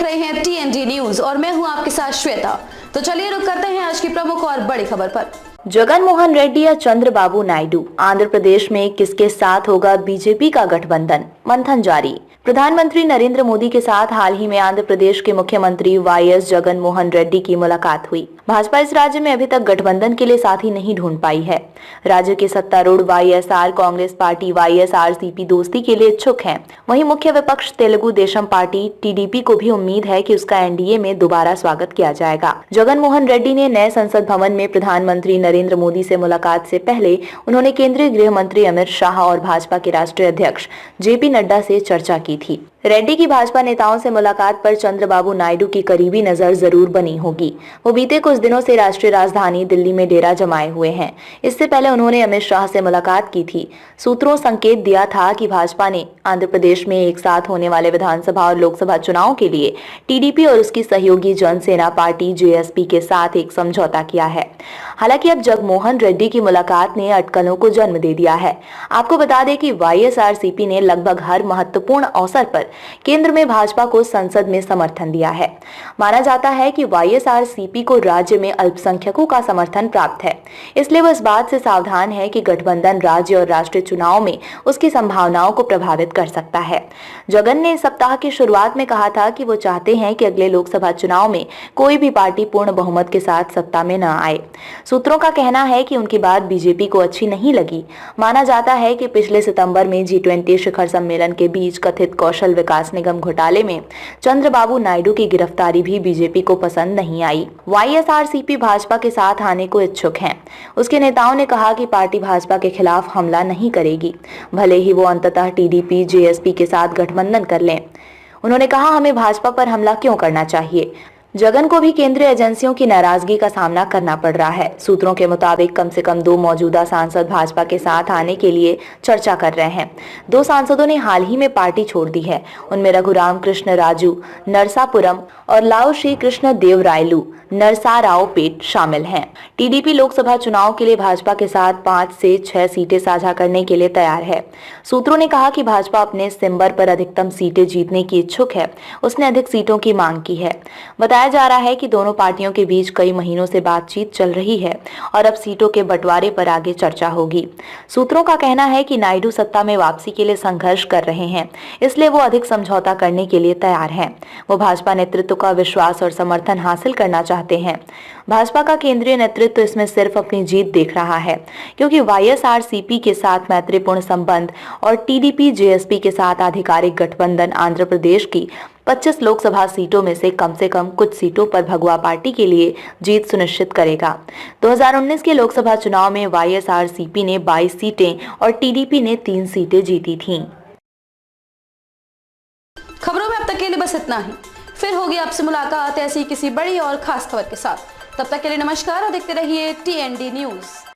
रहे हैं TND news और मैं हूं आपके साथ श्वेता। तो चलिए रुक करते हैं आज की प्रमुख और बड़ी खबर पर। जगन मोहन रेड्डी या चंद्रबाबू नायडू, आंध्र प्रदेश में किसके साथ होगा बीजेपी का गठबंधन, मंथन जारी। प्रधानमंत्री नरेंद्र मोदी के साथ हाल ही में आंध्र प्रदेश के मुख्यमंत्री वाईएस जगन मोहन रेड्डी की मुलाकात हुई। भाजपा इस राज्य में अभी तक गठबंधन के लिए साथी नहीं ढूंढ पाई है। राज्य के सत्तारूढ़ वाईएसआर कांग्रेस पार्टी वाईएसआरसीपी दोस्ती के लिए इच्छुक है। वहीं मुख्य विपक्ष तेलुगु देशम पार्टी टीडीपी को भी उम्मीद है कि उसका एनडीए में दोबारा स्वागत किया जाएगा। जगन मोहन रेड्डी ने नए संसद भवन में प्रधानमंत्री नरेंद्र मोदी से मुलाकात से पहले उन्होंने केंद्रीय गृह मंत्री अमित शाह और भाजपा के राष्ट्रीय अध्यक्ष जेपी नड्डा से चर्चा की थी। रेड्डी की भाजपा नेताओं से मुलाकात पर चंद्रबाबू नायडू की करीबी नजर जरूर बनी होगी। वो बीते कुछ दिनों से राष्ट्रीय राजधानी दिल्ली में डेरा जमाए हुए हैं। इससे पहले उन्होंने अमित शाह से मुलाकात की थी। सूत्रों संकेत दिया था कि भाजपा ने आंध्र प्रदेश में एक साथ होने वाले विधानसभा और लोकसभा चुनाव के लिए टीडीपी और उसकी सहयोगी जनसेना पार्टी जेएसपी के साथ एक समझौता किया है। हालांकि अब जगमोहन रेड्डी की मुलाकात ने अटकलों को जन्म दे दिया है। आपको बता दें कि वाईएसआरसीपी ने लगभग हर महत्वपूर्ण अवसर पर केंद्र में भाजपा को संसद में समर्थन दिया है। माना जाता है कि वाईएसआरसीपी को राज्य में अल्पसंख्यकों का समर्थन प्राप्त है, इसलिए वो इस बात से सावधान है कि गठबंधन राज्य और राष्ट्रीय चुनाव में उसकी संभावनाओं को प्रभावित कर सकता है। जगन ने इस सप्ताह की शुरुआत में कहा था कि वो चाहते हैं कि अगले लोकसभा चुनाव में कोई भी पार्टी पूर्ण बहुमत के साथ सत्ता में न आए। सूत्रों का कहना है कि उनकी बात बीजेपी को अच्छी नहीं लगी। माना जाता है कि पिछले सितंबर में G20 शिखर सम्मेलन के बीच कथित कौशल विकास निगम घोटाले में चंद्रबाबू नायडू की गिरफ्तारी भी बीजेपी को पसंद नहीं आई। वाईएसआरसीपी भाजपा के साथ आने को इच्छुक हैं। उसके नेताओं ने कहा कि पार्टी भाजपा के खिलाफ हमला नहीं करेगी, भले ही वो अंततः टीडीपी जेएसपी के साथ गठबंधन कर लें। उन्होंने कहा, हमें भाजपा पर हमला क्यों करना चाहिए। जगन को भी केंद्रीय एजेंसियों की नाराजगी का सामना करना पड़ रहा है। सूत्रों के मुताबिक कम से कम 2 मौजूदा सांसद भाजपा के साथ आने के लिए चर्चा कर रहे हैं। 2 सांसदों ने हाल ही में पार्टी छोड़ दी है। उनमें रघुराम कृष्ण राजू नरसापुरम और लाओ श्री कृष्ण देवरायलू नरसारावपेट शामिल हैं। टीडीपी लोकसभा चुनाव के लिए भाजपा के साथ 5 से 6 सीटें साझा करने के लिए तैयार है। सूत्रों ने कहा कि भाजपा अपने सिंबर पर अधिकतम सीटें जीतने की इच्छुक है। उसने अधिक सीटों की मांग की है। बताया जा रहा है कि दोनों पार्टियों के बीच कई महीनों से बातचीत चल रही है और अब सीटों के बंटवारे पर आगे चर्चा होगी। सूत्रों का कहना है कि नायडू सत्ता में वापसी के लिए संघर्ष कर रहे हैं, इसलिए वो अधिक समझौता करने के लिए तैयार हैं। वो भाजपा नेतृत्व का विश्वास और समर्थन हासिल करना चाहते हैं। भाजपा का केंद्रीय नेतृत्व इसमें सिर्फ अपनी जीत देख रहा है, क्योंकि वाईएसआरसीपी के साथ मैत्रीपूर्ण संबंध और टीडीपी जेएसपी के साथ आधिकारिक गठबंधन आंध्र प्रदेश की 25 लोकसभा सीटों में से कम कुछ सीटों पर भगवा पार्टी के लिए जीत सुनिश्चित करेगा। 2019 के लोकसभा चुनाव में वाईएसआरसीपी ने 22 सीटें और टीडीपी ने 3 सीटें जीती थीं। खबरों में अब तक के लिए बस इतना ही। फिर होगी आपसे मुलाकात ऐसी किसी बड़ी और खास खबर के साथ। तब तक के लिए नमस्कार और देखते रहिए TND न्यूज।